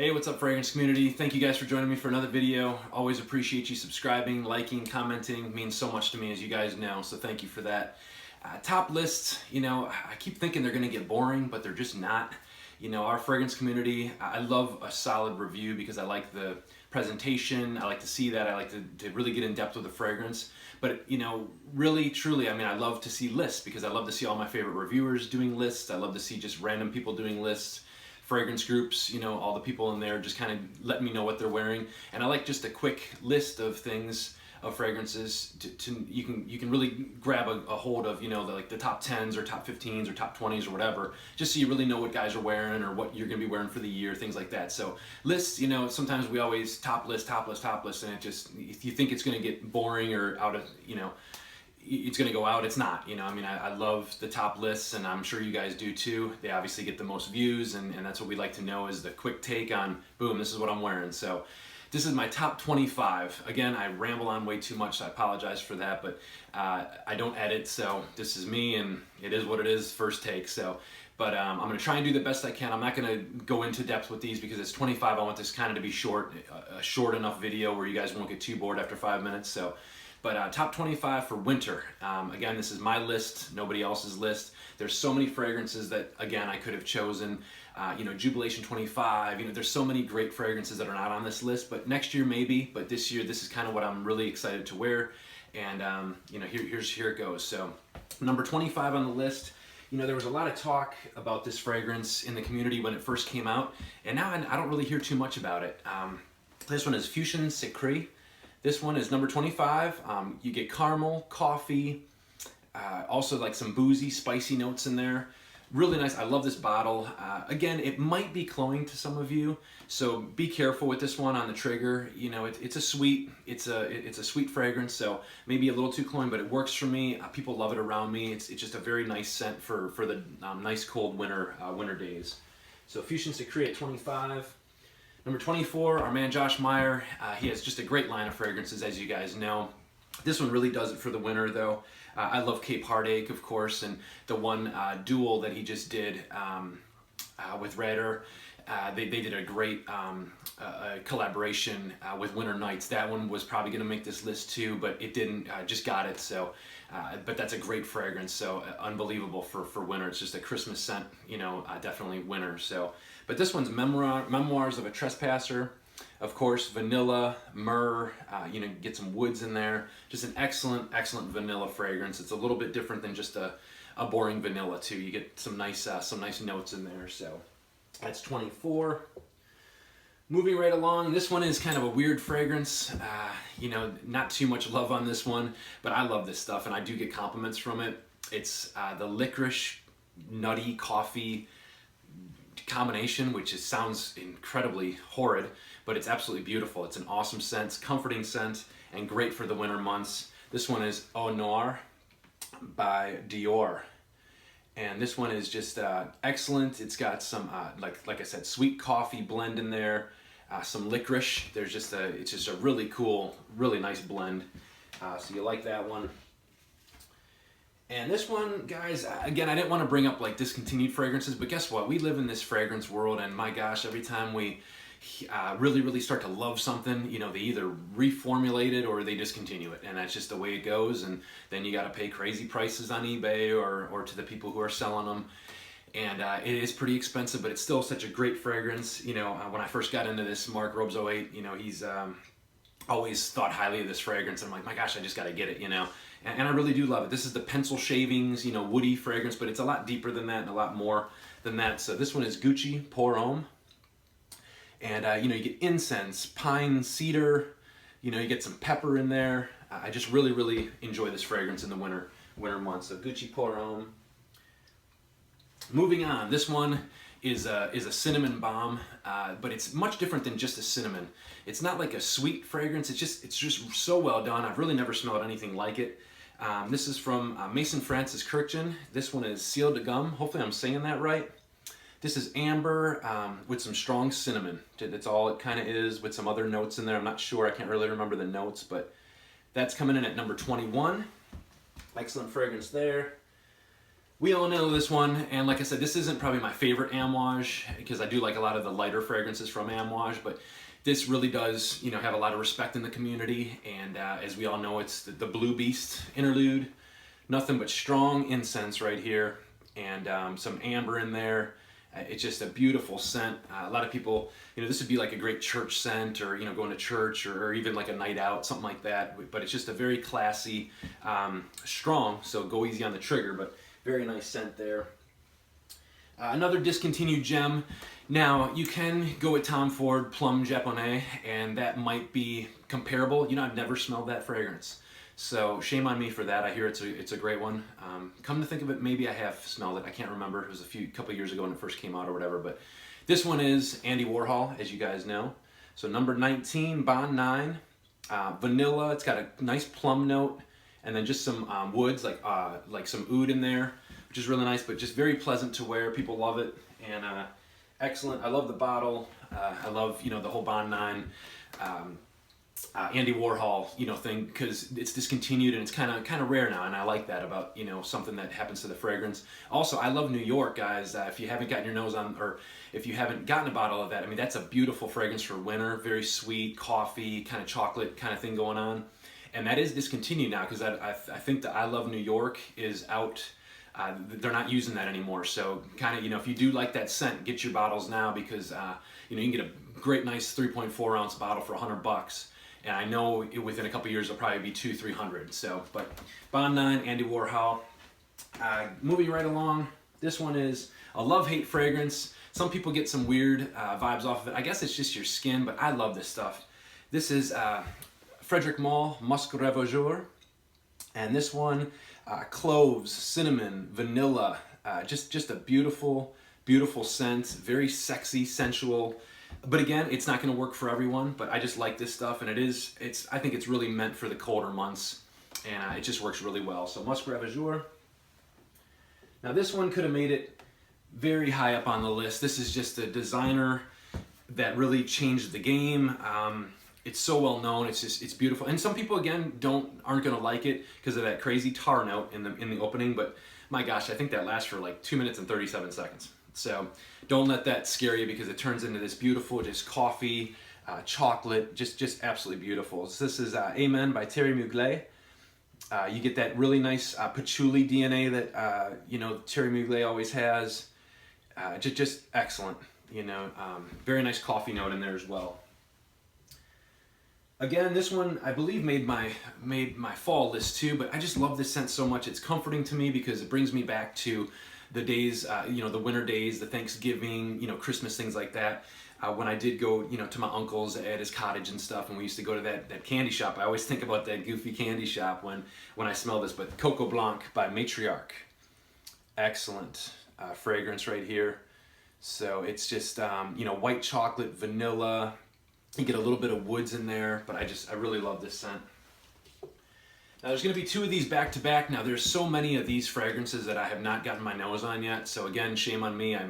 Hey, what's up, fragrance community? Thank you guys for joining me for another video. Always appreciate you subscribing, liking, commenting. It means so much to me, as you guys know, so thank you for that. Top lists, I keep thinking they're gonna get boring, but they're just not. Our fragrance community, I love a solid review because I like the presentation, I like to see that, I like to really get in depth with the fragrance. But, really, truly, I love to see lists because I love to see all my favorite reviewers doing lists. I love to see just random people doing lists. Fragrance groups, all the people in there just kind of let me know what they're wearing, and I like just a quick list of things, of fragrances you can really grab a hold of, the top 10s or top 15s or top 20s or whatever, just so you really know what guys are wearing or what you're gonna be wearing for the year, things like that. So lists, sometimes we always top list, and it just, if you think it's gonna get boring or out of, it's going to go out, it's not. I love the top lists, and I'm sure you guys do too. They obviously get the most views, and that's what we like to know, is the quick take on, boom, this is what I'm wearing. So this is my top 25. Again, I ramble on way too much, so I apologize for that, but I don't edit, so this is me, and it is what it is, first take. So, but I'm going to try and do the best I can. I'm not going to go into depth with these because it's 25. I want this kind of to be short, a short enough video where you guys won't get too bored after 5 minutes. So. But top 25 for winter. Again, this is my list, nobody else's list. There's so many fragrances that, again, I could have chosen. Jubilation 25. There's so many great fragrances that are not on this list. But next year maybe. But this year, this is kind of what I'm really excited to wear. And here it goes. So number 25 on the list. There was a lot of talk about this fragrance in the community when it first came out, and now I don't really hear too much about it. This one is Fuchsia Secret. This one is number 25. You get caramel, coffee, also like some boozy, spicy notes in there. Really nice. I love this bottle. Again, it might be cloying to some of you, so be careful with this one on the trigger. It's a sweet fragrance, so maybe a little too cloying, but it works for me. People love it around me. It's just a very nice scent for the nice cold winter days. So Fuchsia Secret at 25. Number 24, our man Josh Meyer. He has just a great line of fragrances, as you guys know. This one really does it for the winter, though. I love Cape Heartache, of course, and the one duel that he just did with Redder. They did a great collaboration with Winter Nights. That one was probably going to make this list too, but it didn't. Just got it. So, but that's a great fragrance. So unbelievable for winter. It's just a Christmas scent. Definitely winter. So, but this one's Memoirs of a Trespasser. Of course, vanilla, myrrh. Get some woods in there. Just an excellent vanilla fragrance. It's a little bit different than just a boring vanilla too. You get some nice notes in there. So. That's 24. Moving right along, this one is kind of a weird fragrance. Not too much love on this one, but I love this stuff and I do get compliments from it. It's the licorice, nutty coffee combination, which sounds incredibly horrid, but it's absolutely beautiful. It's an awesome scent, comforting scent, and great for the winter months. This one is Au Noir by Dior. And this one is just excellent. It's got some, like I said, sweet coffee blend in there, some licorice. It's just a really cool, really nice blend. So you like that one. And this one, guys, again, I didn't want to bring up like discontinued fragrances, but guess what? We live in this fragrance world, and my gosh, every time we really start to love something, they either reformulate it or they discontinue it, and that's just the way it goes. And then you got to pay crazy prices on eBay or to the people who are selling them, and it is pretty expensive, but it's still such a great fragrance. When I first got into this, Mark Robes 08, he's always thought highly of this fragrance, and I'm like, my gosh, I just got to get it, and I really do love it. This is the pencil shavings, woody fragrance, but it's a lot deeper than that and a lot more than that. So this one is Gucci Pour Homme. And you get incense, pine, cedar, you get some pepper in there. I just really enjoy this fragrance in the winter months. So Gucci Pour Homme. Moving on, this one is a cinnamon bomb, but it's much different than just a cinnamon. It's not like a sweet fragrance. It's just so well done. I've really never smelled anything like it. This is from Mason Francis Kurkdjian. This one is Ciel de Gomme. Hopefully I'm saying that right. This is amber with some strong cinnamon. That's all it kind of is, with some other notes in there. I'm not sure. I can't really remember the notes, but that's coming in at number 21. Excellent fragrance there. We all know this one, and like I said, this isn't probably my favorite Amouage, because I do like a lot of the lighter fragrances from Amouage, but this really does, you know, have a lot of respect in the community, and as we all know, it's the Blue Beast interlude. Nothing but strong incense right here, and some amber in there. It's just a beautiful scent. A lot of people, you know, this would be like a great church scent, or, you know, going to church, or even like a night out, something like that. But it's just a very classy, strong, so go easy on the trigger, but very nice scent there. Another discontinued gem. Now, you can go with Tom Ford Plum Japonais, and that might be comparable. You know, I've never smelled that fragrance, so shame on me for that. I hear it's a great one. Come to think of it, maybe I have smelled it. I can't remember. It was a couple years ago when it first came out or whatever. But this one is Andy Warhol, as you guys know. So number 19, Bond 9, vanilla. It's got a nice plum note, and then just some woods, like some oud in there, which is really nice, but just very pleasant to wear. People love it, and excellent. I love the bottle. I love, you know, the whole Bond 9. Andy Warhol, you know, thing, because it's discontinued and it's kind of rare now, and I like that about, you know, something that happens to the fragrance. Also, I love New York, guys. If you haven't gotten your nose on, or if you haven't gotten a bottle of that, I mean, that's a beautiful fragrance for winter. Very sweet, coffee, kind of chocolate kind of thing going on, and that is discontinued now, because I think that I Love New York is out. They're not using that anymore. So kind of, you know, if you do like that scent, get your bottles now, because you know, you can get a great nice 3.4 ounce bottle for $100. And I know within a couple years it'll probably be $200-300. So, but Bond 9, Andy Warhol. Moving right along, this one is a love-hate fragrance. Some people get some weird vibes off of it. I guess it's just your skin, but I love this stuff. This is Frederic Malle Musc Ravageur, and this one, cloves, cinnamon, vanilla, just a beautiful, beautiful scent. Very sexy, sensual. But again, it's not going to work for everyone, but I just like this stuff, and I think it's really meant for the colder months, and it just works really well. So Musc Ravageur. Now this one could have made it very high up on the list. This is just a designer that really changed the game. It's so well known. It's beautiful, and some people again aren't going to like it because of that crazy tar note in the opening. But my gosh, I think that lasts for like 2 minutes and 37 seconds. So don't let that scare you, because it turns into this beautiful, just coffee, chocolate, just absolutely beautiful. So this is Amen by Thierry Mugler. You get that really nice patchouli DNA that you know, Thierry Mugler always has. Just excellent. You know, very nice coffee note in there as well. Again, this one I believe made my fall list too, but I just love this scent so much. It's comforting to me because it brings me back to the days, you know, the winter days, the Thanksgiving, you know, Christmas, things like that. When I did go, you know, to my uncle's at his cottage and stuff, and we used to go to that candy shop. I always think about that goofy candy shop when I smell this. But Coco Blanc by Matriarch, excellent fragrance right here. So it's just you know, white chocolate, vanilla. You get a little bit of woods in there, but I really love this scent. Now there's going to be 2 of these back to back. Now there's so many of these fragrances that I have not gotten my nose on yet. So again, shame on me. I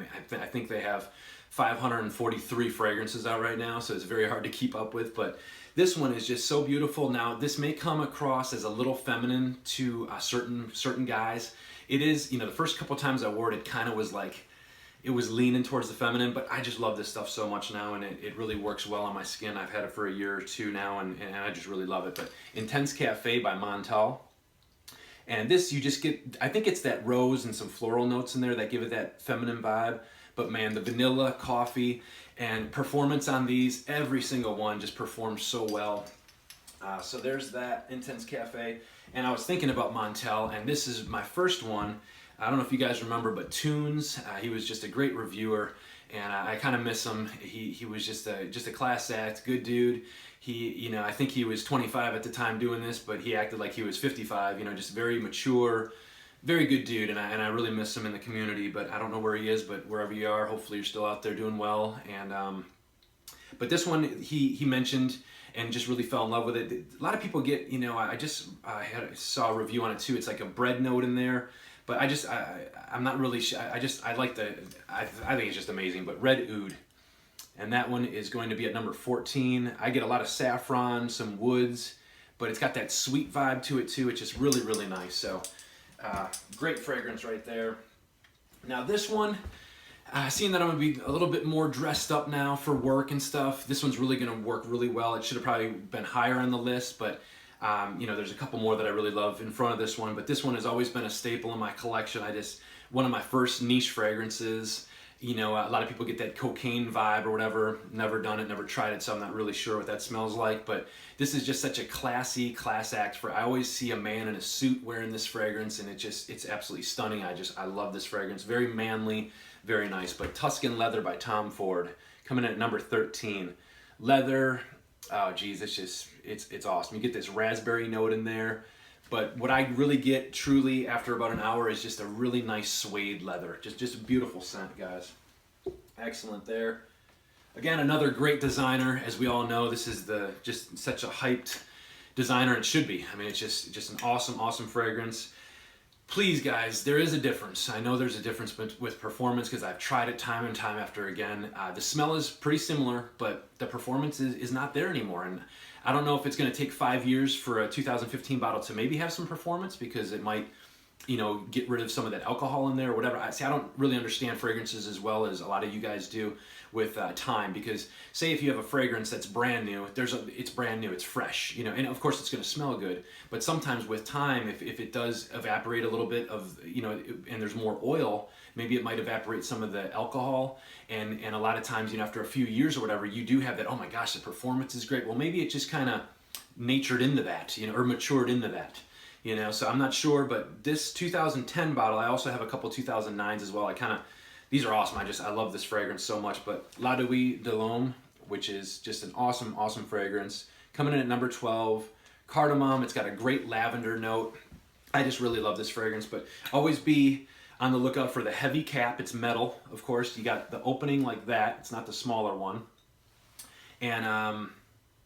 think they have 543 fragrances out right now, so it's very hard to keep up with. But this one is just so beautiful. Now this may come across as a little feminine to certain guys. It is, you know, the first couple times I wore it, it kind of was like, it was leaning towards the feminine, but I just love this stuff so much now, and it really works well on my skin. I've had it for a year or 2 now, and I just really love it. But Intense Cafe by Montel. And this, you just get, I think it's that rose and some floral notes in there that give it that feminine vibe. But man, the vanilla, coffee, and performance on these, every single one just performs so well. So there's that, Intense Cafe. And I was thinking about Montel, and this is my first one. I don't know if you guys remember, but Tunes, he was just a great reviewer, and I kind of miss him. He was just a class act, good dude. You know, I think he was 25 at the time doing this, but he acted like he was 55. You know, just very mature, very good dude, and I really miss him in the community. But I don't know where he is, but wherever you are, hopefully you're still out there doing well. And but this one he mentioned and just really fell in love with it. A lot of people get, you know, I saw a review on it too. It's like a bread note in there. But I'm not really sure. I think it's just amazing. But Red Oud, and that one is going to be at number 14. I get a lot of saffron, some woods, but it's got that sweet vibe to it too. It's just really, really nice. So great fragrance right there. Now this one, seeing that I'm gonna be a little bit more dressed up now for work and stuff, this one's really gonna work really well. It should have probably been higher on the list, but you know, there's a couple more that I really love in front of this one, but this one has always been a staple in my collection. One of my first niche fragrances. You know, a lot of people get that cocaine vibe or whatever. Never done it, never tried it, so I'm not really sure what that smells like. But this is just such a classy class act. I always see a man in a suit wearing this fragrance, and it's absolutely stunning. I love this fragrance. Very manly, very nice. But Tuscan Leather by Tom Ford, coming in at number 13. Leather, oh geez, it's awesome. You get this raspberry note in there. But what I really get truly after about an hour is just a really nice suede leather. Just a beautiful scent, guys. Excellent there. Again, another great designer. As we all know, this is just such a hyped designer. It should be. I mean, it's just an awesome fragrance. Please, guys, there is a difference. I know there's a difference with performance because I've tried it time and time after again. The smell is pretty similar, but the performance is not there anymore. And I don't know if it's going to take 5 years for a 2015 bottle to maybe have some performance because it might, you know, get rid of some of that alcohol in there or whatever. I don't really understand fragrances as well as a lot of you guys do with time, because say if you have a fragrance that's brand new, it's brand new, it's fresh, you know, and of course it's going to smell good, but sometimes with time, if it does evaporate a little bit of, you know, and there's more oil, maybe it might evaporate some of the alcohol, and a lot of times, you know, after a few years or whatever, you do have that, oh my gosh, the performance is great. Well, maybe it just kind of natured into that, you know, or matured into that. You know, so I'm not sure, but this 2010 bottle, I also have a couple 2009s as well. These are awesome. I love this fragrance so much. But La Nuit de l'Homme, which is just an awesome fragrance, coming in at number 12. Cardamom, it's got a great lavender note. I just really love this fragrance, but always be on the lookout for the heavy cap. It's metal, of course. You got the opening like that. It's not the smaller one. And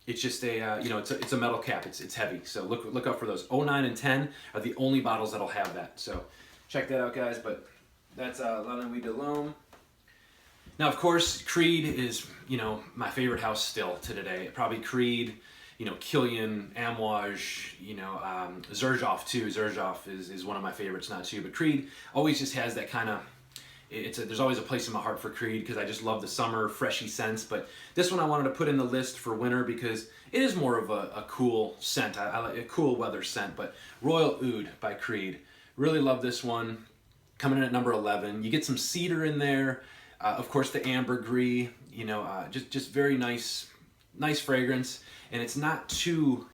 it's just a, you know, it's a metal cap. It's heavy. So look out for those. 09 and 10 are the only bottles that'll have that. So check that out, guys. But that's La Nuit de l'Homme. Now, of course, Creed is, you know, my favorite house still to today. Probably Creed, you know, Killian, Amouage, you know, Xerjoff too. Xerjoff is one of my favorites now too. But Creed always just has that kind of, there's always a place in my heart for Creed because I just love the summer freshy scents. But this one I wanted to put in the list for winter because it is more of a cool scent. I like a cool weather scent. But Royal Oud by Creed, really love this one. Coming in at number 11. You get some cedar in there. Of course, the ambergris. You know, just very nice fragrance. And it's not too